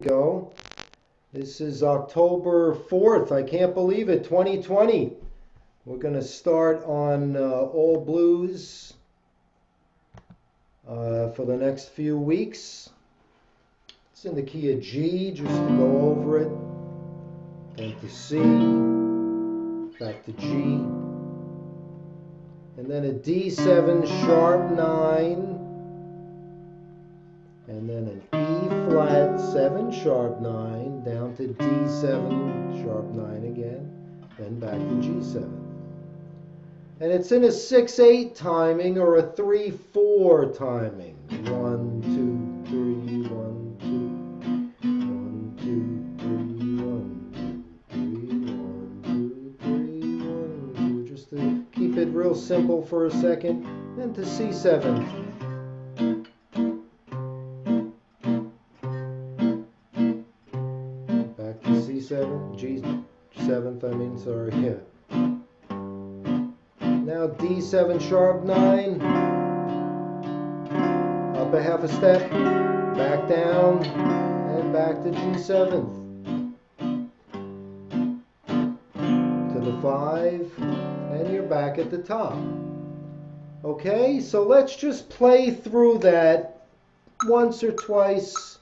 go. This is October 4th. I can't believe it, 2020. We're going to start on all blues for the next few weeks. It's in the key of G, just to go over it. Then to C, back to G, and then a D7 sharp 9. And then an E flat 7 sharp 9 down to D7 sharp 9 again, then back to G7. And it's in a 6/8 timing or a 3/4 timing. 1, 2, 3, 1, 2, 1, 2, 3, 1, 2, 3, 1, 2, 3, 1, 2. Just to keep it real simple for a second. Then to C7. G7th, I mean, sorry, yeah. Now D7 sharp 9, up a half a step, back down, and back to G7th. To the 5, and you're back at the top. Okay, so let's just play through that once or twice.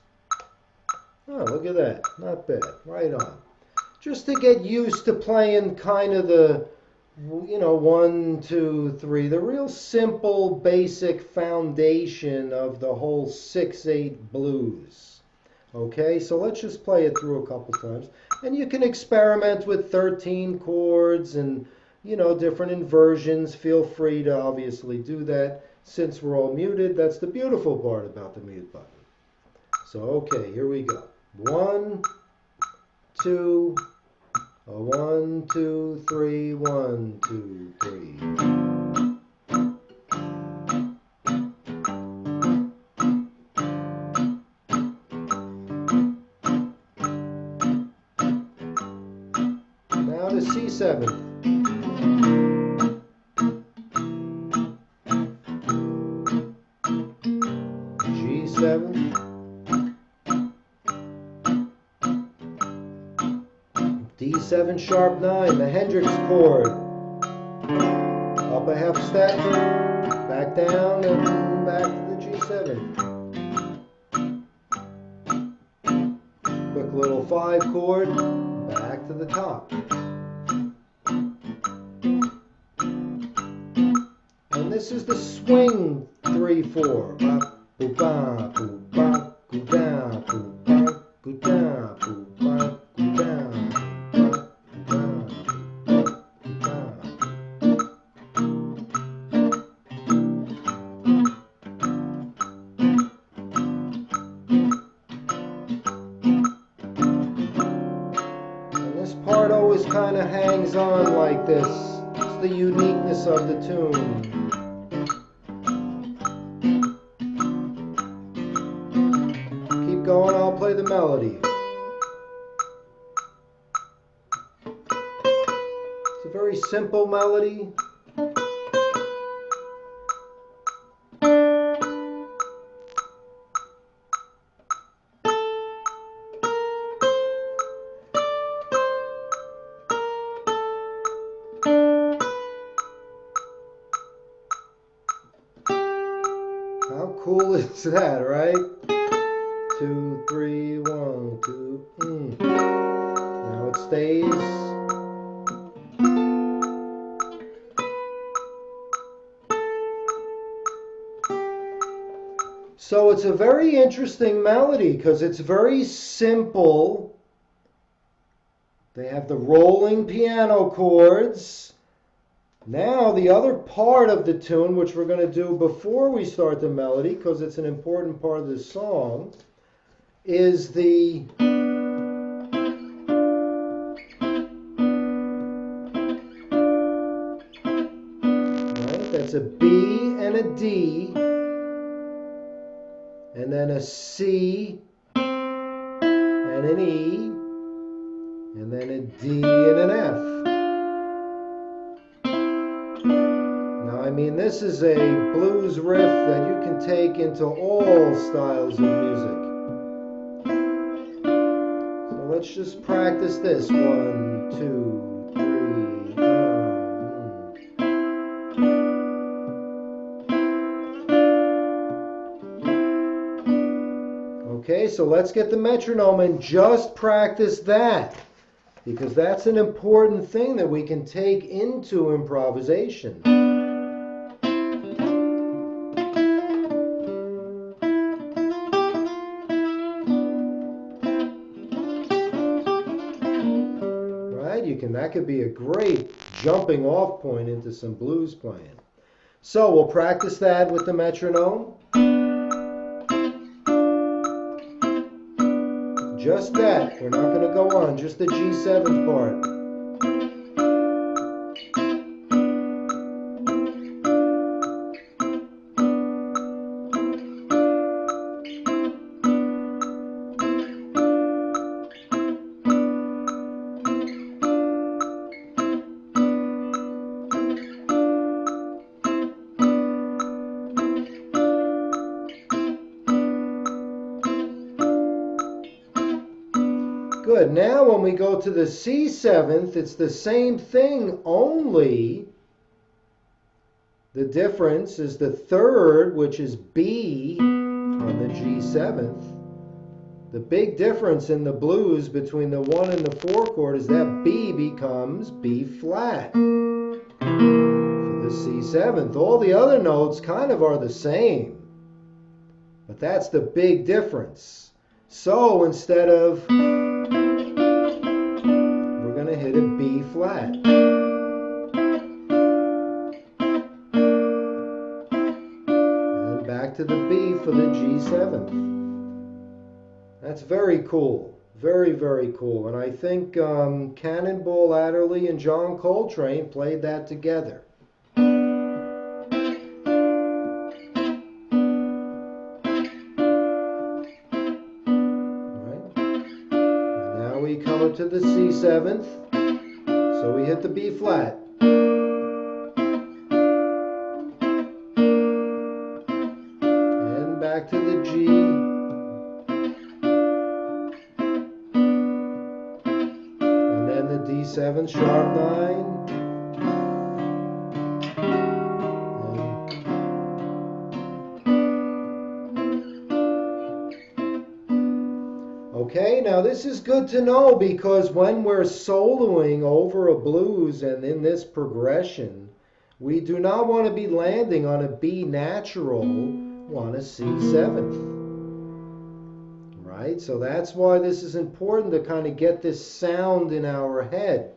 Oh, look at that, not bad, right on. Just to get used to playing kind of the, 1, 2, 3, the real simple, basic foundation of the whole 6/8 blues. Okay, so let's just play it through a couple times. And you can experiment with 13 chords and, different inversions. Feel free to obviously do that. Since we're all muted, that's the beautiful part about the mute button. So, okay, here we go. 1, 2, 1, 2, 3, 1, 2, 3. Now to C7. G7. D7 sharp 9, the Hendrix chord. Up a half step, back down, and back to the G7. Quick little 5 chord, back to the top. And this is the swing 3/4. Go down, go down, go down, go down. Part always kind of hangs on like this. It's the uniqueness of the tune. Keep going, I'll play the melody. It's a very simple melody. How cool is that, right? 2, 3, 1, 2. Now it stays. So it's a very interesting melody because it's very simple. They have the rolling piano chords. Now the other part of the tune, which we're going to do before we start the melody, because it's an important part of the song, is the right, that's a B and a D, and then a C and an E, and then a D and an F. I mean, this is a blues riff that you can take into all styles of music. let's just practice this. 1, 2, 3. Okay, so let's get the metronome and just practice that, because that's an important thing that we can take into improvisation. That could be a great jumping off point into some blues playing. So we'll practice that with the metronome. Just that. We're not going to go on, just the G7 part. Good. Now when we go to the C7th, it's the same thing, only the difference is the third, which is B on the G7th. The big difference in the blues between the 1 and the 4 chord is that B becomes B flat for the C7th. All the other notes kind of are the same, but that's the big difference. So instead of, we're going to hit a B flat. And back to the B for the G7th. That's very cool. Very, very cool. And I think Cannonball Adderley and John Coltrane played that together. We come up to the C7th, so we hit the B flat. And back to the G. And then the D7 sharp 9. Okay, now this is good to know, because when we're soloing over a blues and in this progression, we do not want to be landing on a B natural on a C7th. Right? So that's why this is important to kind of get this sound in our head.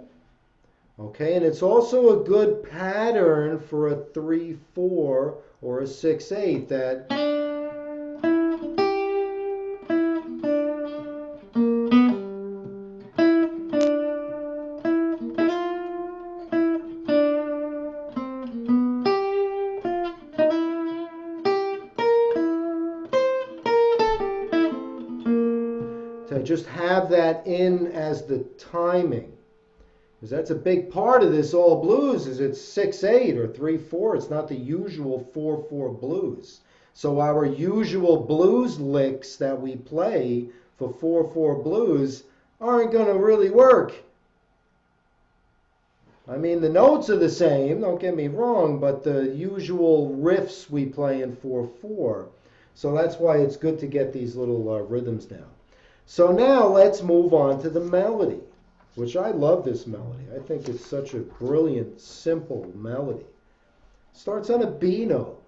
Okay, and it's also a good pattern for a 3-4 or a 6-8 that just have that in as the timing, because that's a big part of this all blues. Is it's 6-8 or 3-4. It's not the usual 4-4 blues. So our usual blues licks that we play for 4-4 blues aren't going to really work. I mean, the notes are the same, don't get me wrong, but the usual riffs we play in 4-4. So that's why it's good to get these little rhythms down. So now let's move on to the melody, which I love this melody. I think it's such a brilliant, simple melody. Starts on a B note.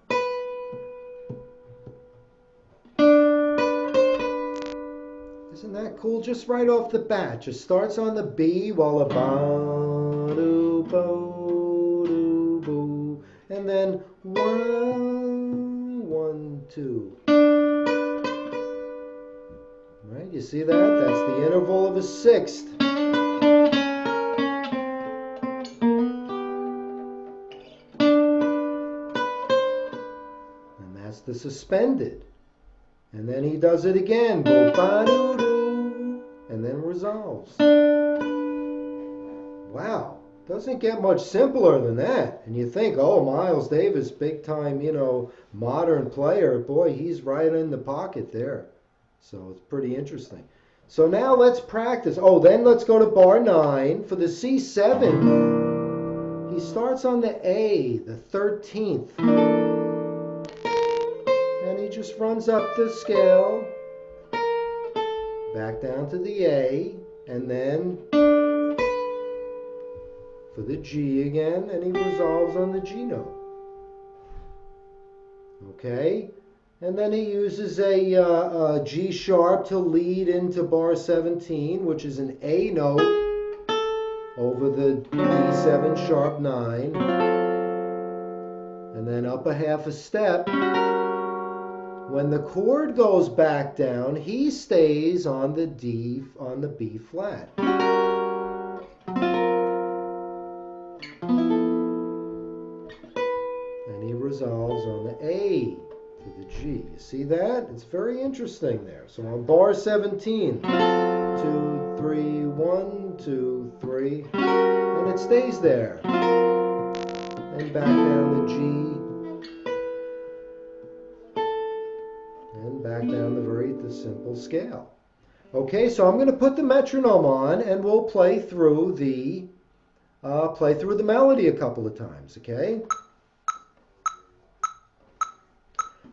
Isn't that cool? Just right off the bat. Just starts on the B while a ba-do-bo-do-boo. And then 1, 1, 2. Right, you see that? That's the interval of a sixth. And that's the suspended. And then he does it again. Bo-ba-doo-doo. And then resolves. Wow. Doesn't get much simpler than that. And you think, oh, Miles Davis, big time, modern player. Boy, he's right in the pocket there. So it's pretty interesting. So now let's practice. Oh, then let's go to bar 9. For the C7, he starts on the A, the 13th. And he just runs up the scale, back down to the A, and then for the G again, and he resolves on the G note. Okay? And then he uses a G sharp to lead into bar 17, which is an A note over the D7 sharp 9. And then up a half a step. When the chord goes back down, he stays on the D, on the B flat. And he resolves on the A to the G. You see that? It's very interesting there. So on bar 17, 2, 3, 1, 2, 3, and it stays there. And back down the G, and back down the simple scale. Okay, so I'm going to put the metronome on, and we'll play through the melody a couple of times. Okay.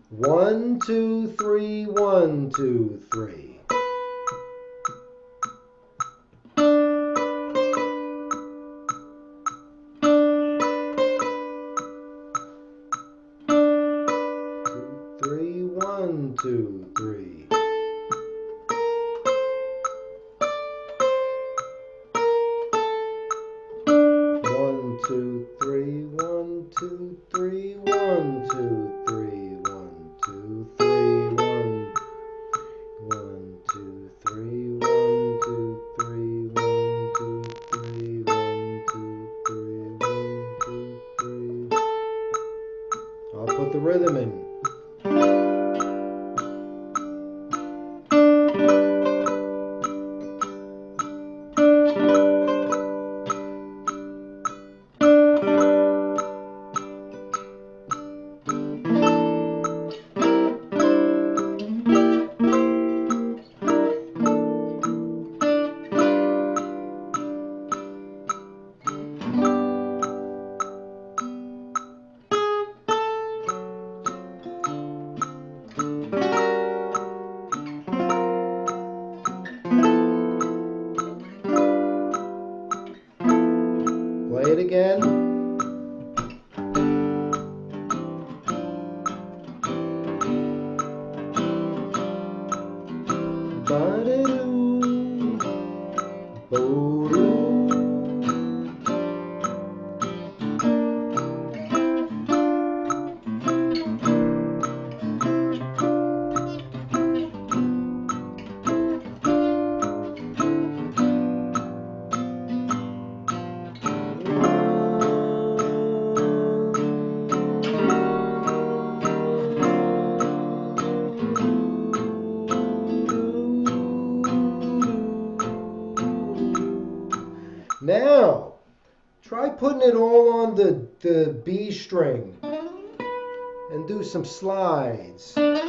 1, 2, 3, 1, 2, 3. Three, 1, 2, 3. 1, 2, 3, 1, 2, 3, 1, 2, 3. 1, 2, 3, 1, 2, 3, 1, 2, 3, 1, 2, 3, 1, 2, 3, 1, 2, 3. I'll put the rhythm in. Play it again. Ba-da-doo, bo-doo. Now, try putting it all on the B string and do some slides. And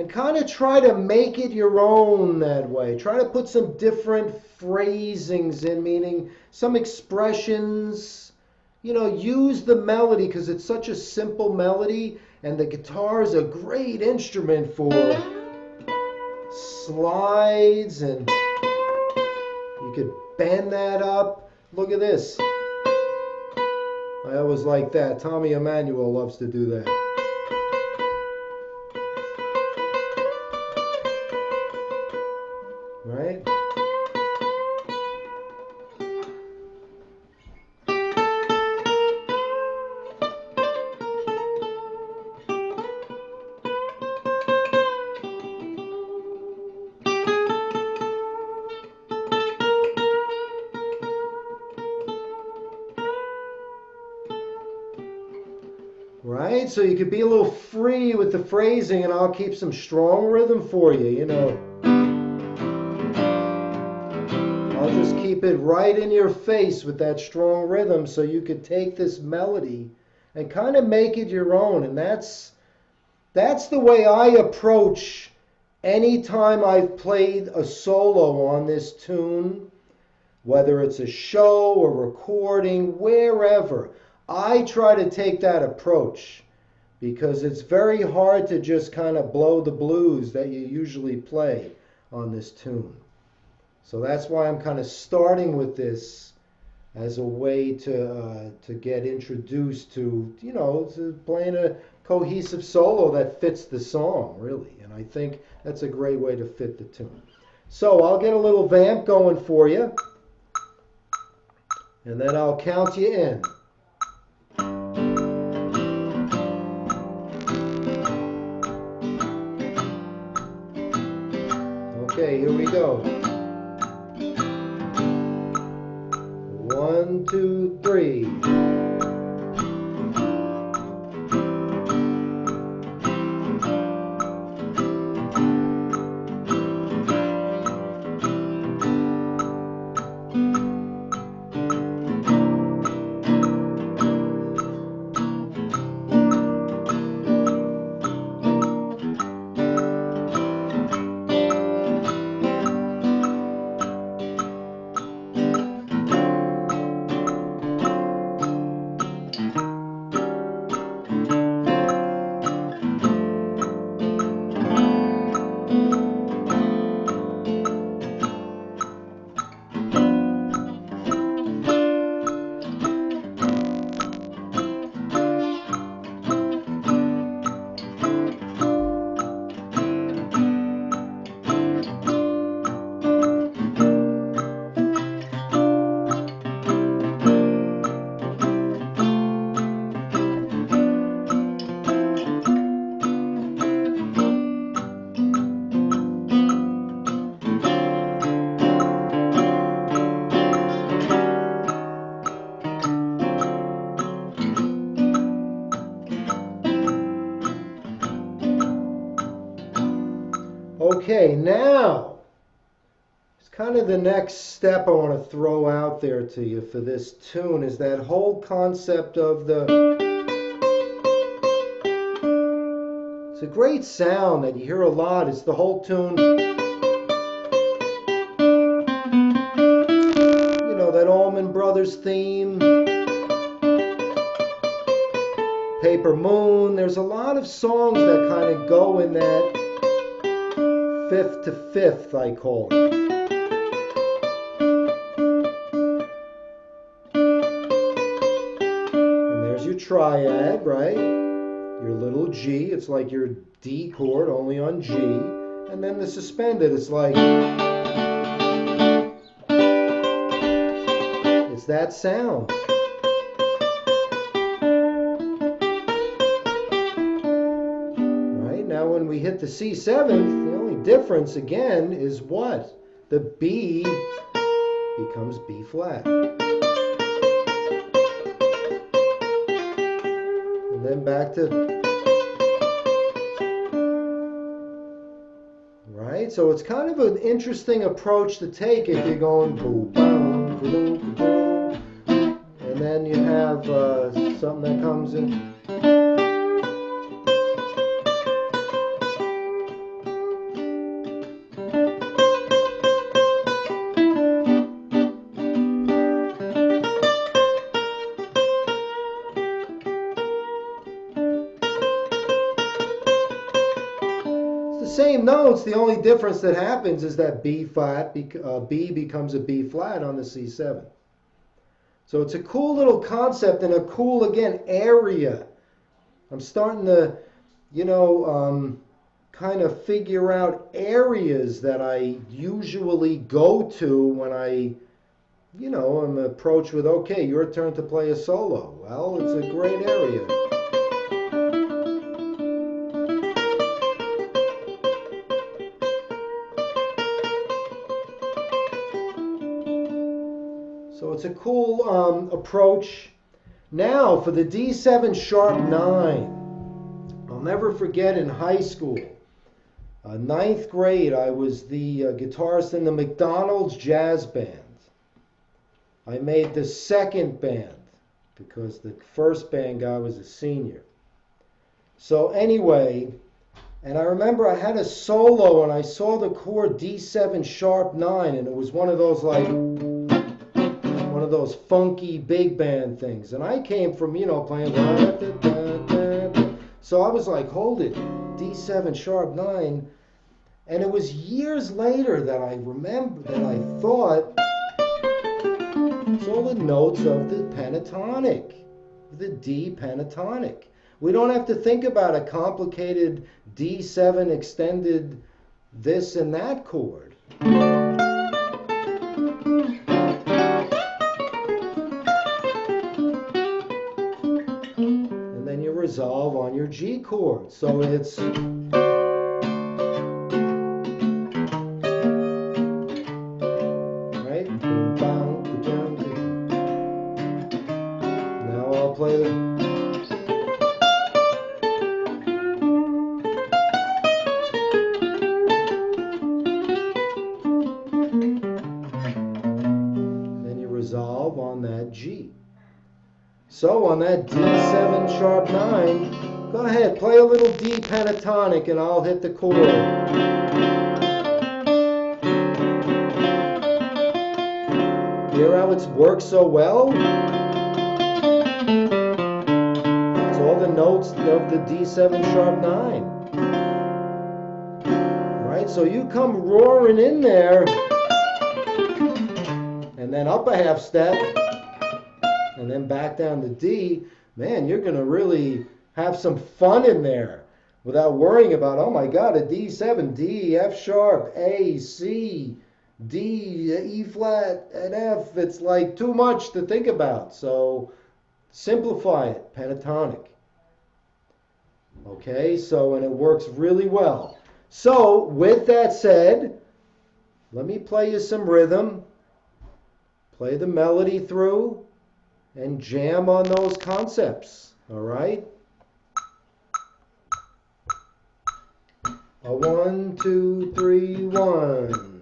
kind of try to make it your own that way. Try to put some different phrasings in, meaning some expressions. You know, use the melody because it's such a simple melody, and the guitar is a great instrument for slides, and you could bend that up. Look at this. I always like that. Tommy Emmanuel loves to do that. Right? Right? So you could be a little free with the phrasing, and I'll keep some strong rhythm for you, you know. I'll just keep it right in your face with that strong rhythm so you could take this melody and kind of make it your own. And that's the way I approach Anytime I've played a solo on this tune, whether it's a show or recording, wherever, I try to take that approach because it's very hard to just kind of blow the blues that you usually play on this tune. So that's why I'm kind of starting with this as a way to get introduced to, to playing a cohesive solo that fits the song, really. And I think that's a great way to fit the tune. So I'll get a little vamp going for you, and then I'll count you in. Okay, here we go. 1, 2, 3. Okay, now, it's kind of the next step I want to throw out there to you for this tune is that whole concept of the... It's a great sound that you hear a lot. It's the whole tune. You know, that Allman Brothers theme. Paper Moon. There's a lot of songs that kind of go in that fifth to fifth, I call it. And there's your triad, right? Your little G, it's like your D chord, only on G. And then the suspended, it's like... It's that sound. Right? Now when we hit the C7th, difference again is what? The B becomes B flat. And then back to... Right? So it's kind of an interesting approach to take if you're going boom, boom, boom, boom, and then you have something that comes in. Same notes, the only difference that happens is that B flat, B becomes a B flat on the C7. So it's a cool little concept and a cool, again, area. I'm starting to, kind of figure out areas that I usually go to when I, am approached with, okay, your turn to play a solo. Well, it's a great area. So it's a cool approach. Now for the D7 sharp 9. I'll never forget in high school, 9th grade, I was the guitarist in the McDonald's jazz band. I made the second band because the first band guy was a senior. So anyway, And I remember I had a solo and I saw the chord D7 sharp 9, and it was one of those funky big band things. And I came from, playing. So I was like, hold it, D7 sharp 9. And it was years later that I thought it's all the notes of the pentatonic, the D pentatonic. We don't have to think about a complicated D7 extended this and that chord. And then you resolve on your G chord. So it's right. Now I'll play the resolve on that G. So on that D7 sharp 9, go ahead, play a little D pentatonic and I'll hit the chord. Hear how it works so well? It's all the notes of the D7 sharp 9. Right? So you come roaring in there, and then up a half step, and then back down to D, man, you're going to really have some fun in there without worrying about, oh my God, a D7, D, F sharp, A, C, D, E flat, and F. It's like too much to think about. So simplify it, pentatonic. Okay, so, and it works really well. So with that said, let me play you some rhythm. Play the melody through and jam on those concepts, all right? A 1, 2, 3, 1.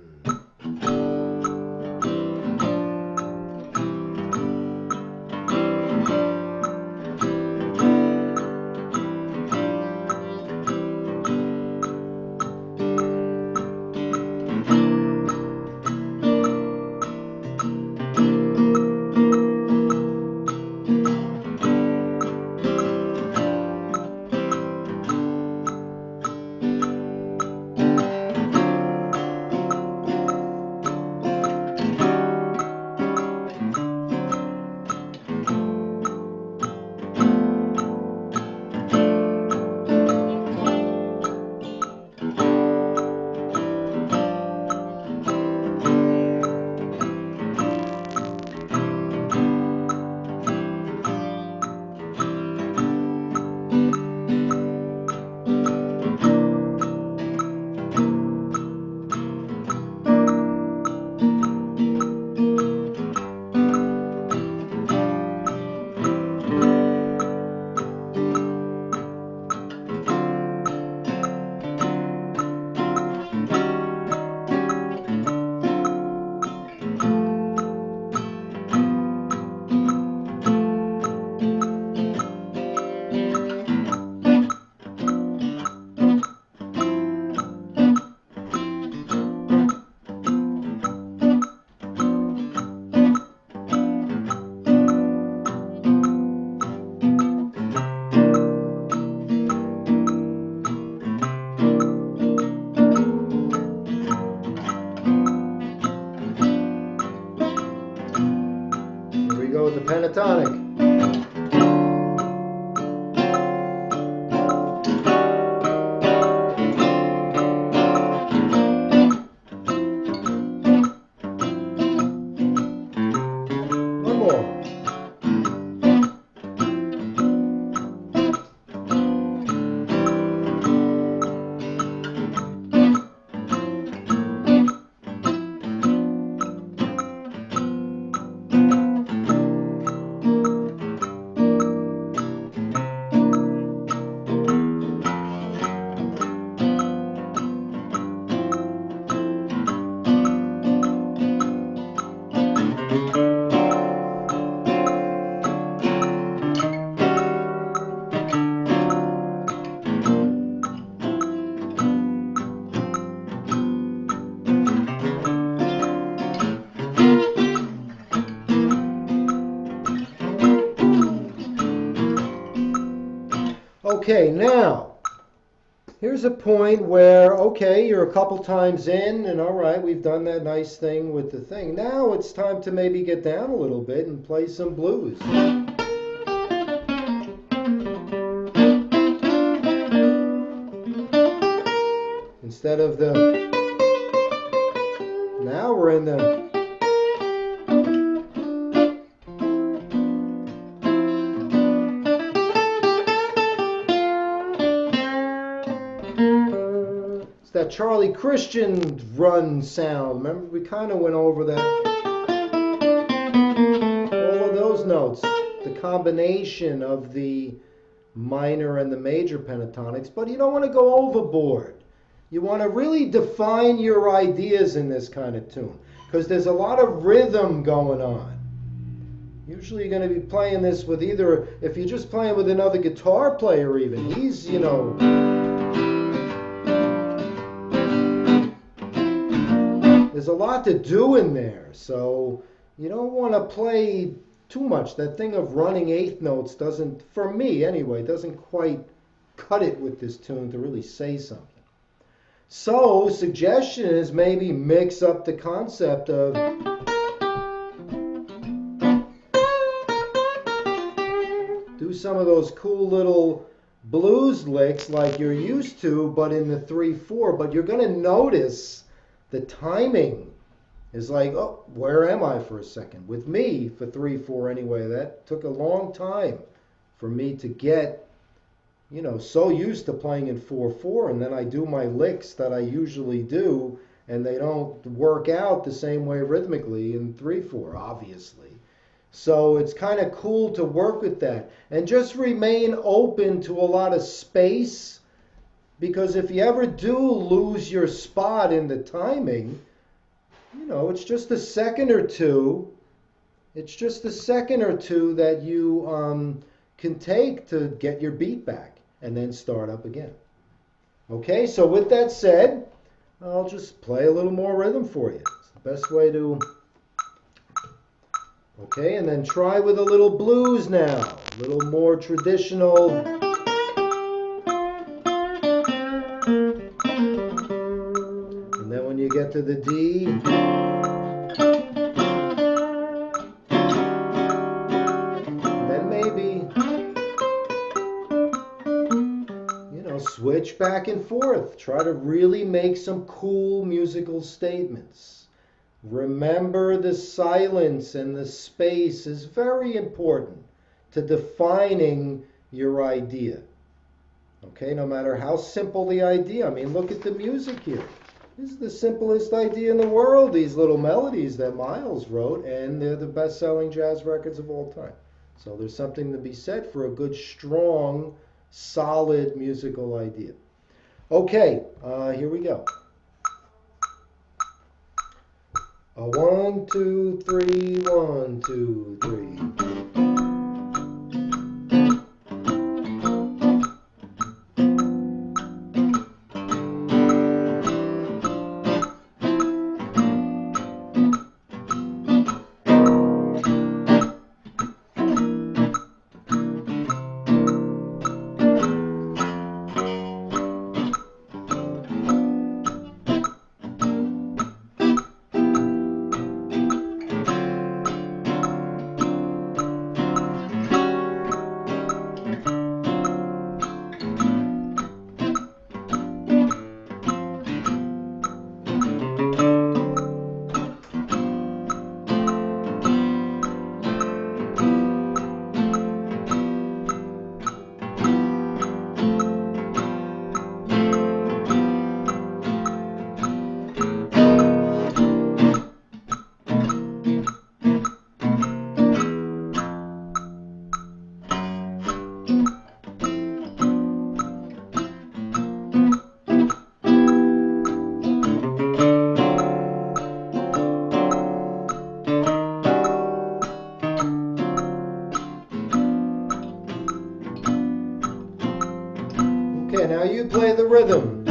The pentatonic. One more. Okay, now, here's a point where, okay, you're a couple times in, and all right, we've done that nice thing with the thing. Now it's time to maybe get down a little bit and play some blues. Instead of the, now we're in the, it's that Charlie Christian run sound. Remember, we kind of went over that. All of those notes, the combination of the minor and the major pentatonics, but you don't want to go overboard. You want to really define your ideas in this kind of tune, because there's a lot of rhythm going on. Usually you're going to be playing this with either, if you're just playing with another guitar player even, he's, you know, there's a lot to do in there, so you don't want to play too much. That thing of running eighth notes doesn't, for me anyway, doesn't quite cut it with this tune to really say something. So, suggestion is maybe mix up the concept of do some of those cool little blues licks like you're used to, but in the 3/4. But you're going to notice the timing is like, oh, where am I for a second? With me, for 3/4 anyway, that took a long time for me to get, you know, so used to playing in 4/4, and then I do my licks that I usually do, and they don't work out the same way rhythmically in 3/4, obviously. So it's kind of cool to work with that, and just remain open to a lot of space, because if you ever do lose your spot in the timing, you know, it's just a second or two. It's just a second or two that you can take to get your beat back and then start up again. Okay, so with that said, I'll just play a little more rhythm for you. It's the best way to... Okay, and then try with a little blues now. A little more traditional. And then when you get to the D, then maybe, you know, switch back and forth. Try to really make some cool musical statements. Remember, the silence and the space is very important to defining your idea. Okay, no matter how simple the idea. I mean, look at the music here. This is the simplest idea in the world, these little melodies that Miles wrote, and they're the best-selling jazz records of all time. So there's something to be said for a good, strong, solid musical idea. Okay, here we go. A 1, 2, 3, 1, 2, 3. Okay, now you play the rhythm.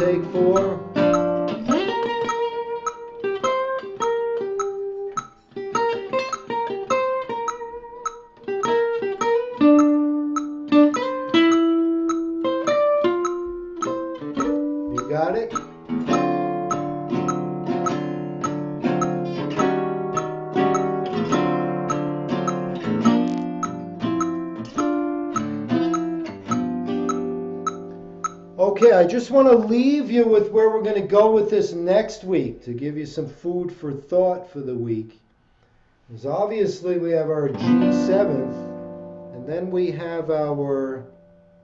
take 4. You got it? Okay, I just want to leave you with where we're going to go with this next week to give you some food for thought for the week. Because obviously we have our G7th, and then we have our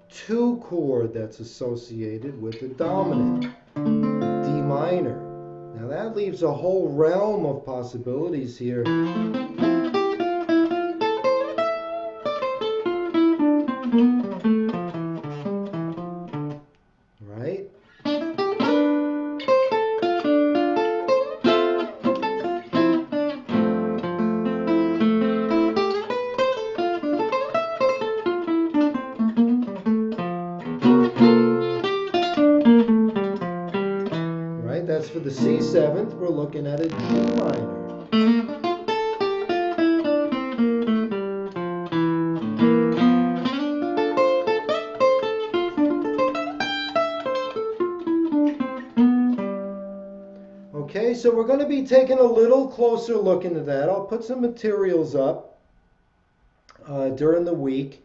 2 chord that's associated with the dominant, D minor. Now that leaves a whole realm of possibilities here. Right? Right? That's for the C7th. We're looking at a G minor. Okay, so we're going to be taking a little closer look into that. I'll put some materials up during the week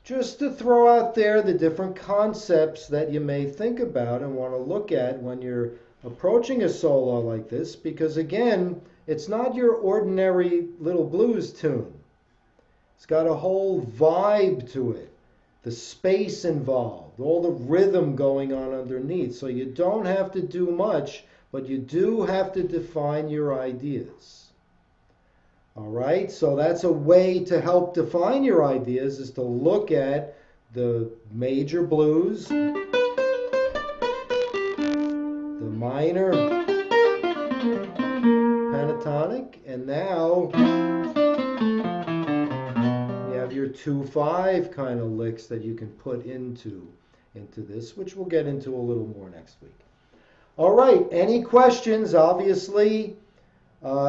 just to throw out there the different concepts that you may think about and want to look at when you're approaching a solo like this, because again, it's not your ordinary little blues tune. It's got a whole vibe to it, the space involved, all the rhythm going on underneath. So you don't have to do much, but you do have to define your ideas. All right, so that's a way to help define your ideas, is to look at the major blues, the minor pentatonic, and now you have your 2/5 kind of licks that you can put into this, which we'll get into a little more next week. All right, any questions, obviously,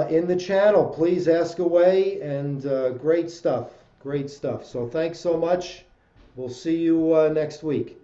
in the channel, please ask away, and great stuff, great stuff. So thanks so much. We'll see you next week.